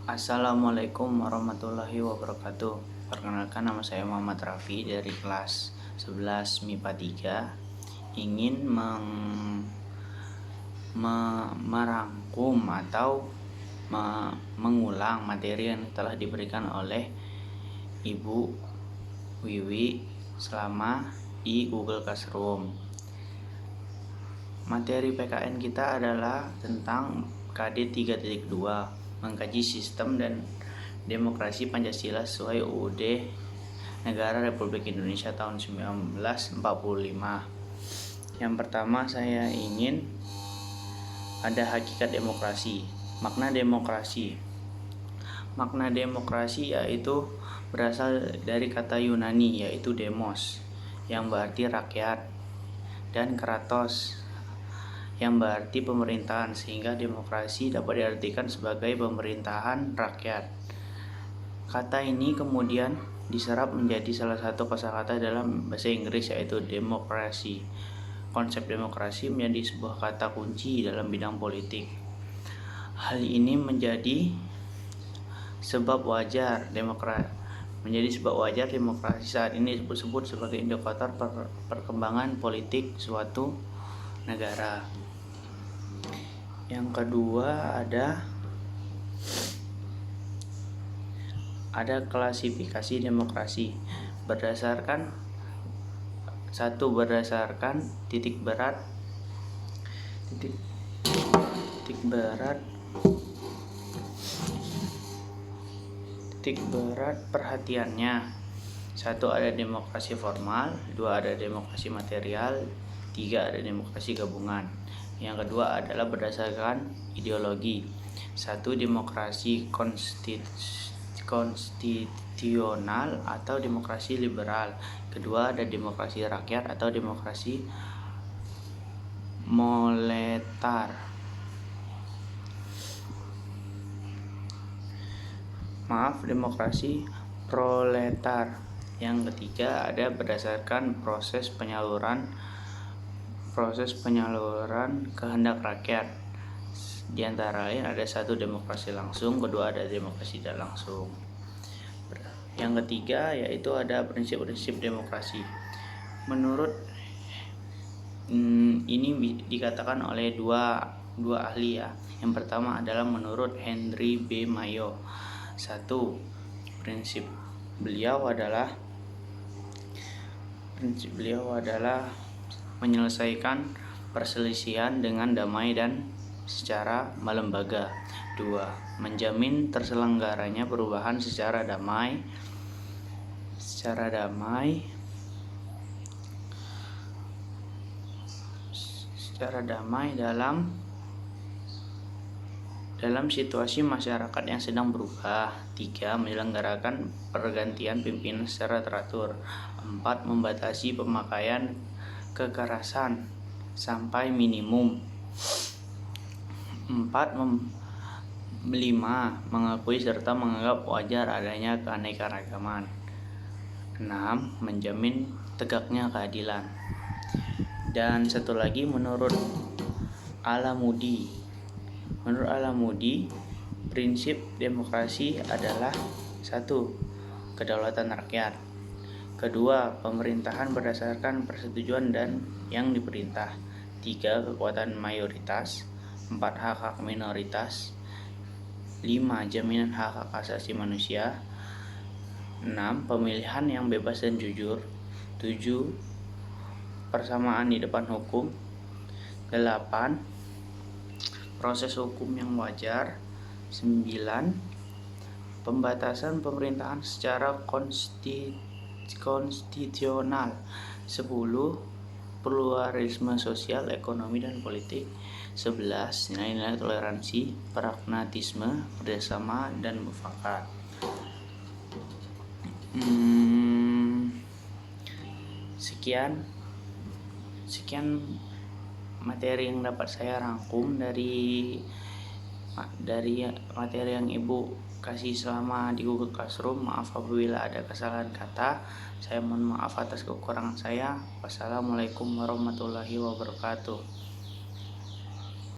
Assalamualaikum warahmatullahi wabarakatuh. Perkenalkan, nama saya Muhammad Raffi dari kelas 11 MIPA 3. Ingin merangkum atau mengulang materi yang telah diberikan oleh Ibu Wiwi selama di Google Classroom. Materi PKN kita adalah tentang KD 3.2, mengkaji sistem dan demokrasi Pancasila sesuai UUD Negara Republik Indonesia tahun 1945. Yang pertama, saya ingin ada hakikat demokrasi. Makna demokrasi. Makna demokrasi yaitu berasal dari kata Yunani yaitu demos, yang berarti rakyat, dan kratos, yang berarti pemerintahan, sehingga demokrasi dapat diartikan sebagai pemerintahan rakyat. Kata ini kemudian diserap menjadi salah satu kosakata dalam bahasa Inggris yaitu demokrasi. Konsep demokrasi menjadi sebuah kata kunci dalam bidang politik. Hal ini menjadi sebab wajar demokrasi saat ini disebut sebagai indikator perkembangan politik suatu negara. Yang kedua ada klasifikasi demokrasi berdasarkan titik berat perhatiannya. 1, ada demokrasi formal, 2, ada demokrasi material, 3, ada demokrasi gabungan. Yang kedua adalah berdasarkan ideologi. 1, demokrasi konstitusional atau demokrasi liberal. Kedua, ada demokrasi rakyat atau demokrasi monetar. Demokrasi proletar. Yang ketiga ada berdasarkan proses penyaluran kehendak rakyat. Di antara lain ada 1, demokrasi langsung, kedua ada demokrasi tidak langsung. Yang ketiga yaitu ada prinsip-prinsip demokrasi. Menurut ini dikatakan oleh dua ahli ya. Yang pertama adalah menurut Henry B. Mayo. 1, prinsip beliau adalah menyelesaikan perselisihan dengan damai dan secara melembaga. 2, menjamin terselenggaranya perubahan secara damai dalam situasi masyarakat yang sedang berubah. 3, menyelenggarakan pergantian pimpinan secara teratur. 4, membatasi pemakaian kekerasan sampai minimum. 5, mengakui serta menganggap wajar adanya keanekaragaman. 6, menjamin tegaknya keadilan. Dan satu lagi menurut Alamudi, prinsip demokrasi adalah 1, kedaulatan rakyat. Kedua, pemerintahan berdasarkan persetujuan dan yang diperintah. 3, kekuatan mayoritas. 4, hak-hak minoritas. 5, jaminan hak-hak asasi manusia. 6, pemilihan yang bebas dan jujur. 7, persamaan di depan hukum. 8, proses hukum yang wajar. 9, pembatasan pemerintahan secara konstitusional. 10, pluralisme sosial, ekonomi, dan politik. 11, nilai-nilai toleransi, pragmatisme, kerjasama, dan mufakat. Sekian materi yang dapat saya rangkum dari materi yang Ibu kasih selama di Google Classroom. Maaf apabila ada kesalahan kata. Saya mohon maaf atas kekurangan saya. Wassalamualaikum warahmatullahi wabarakatuh.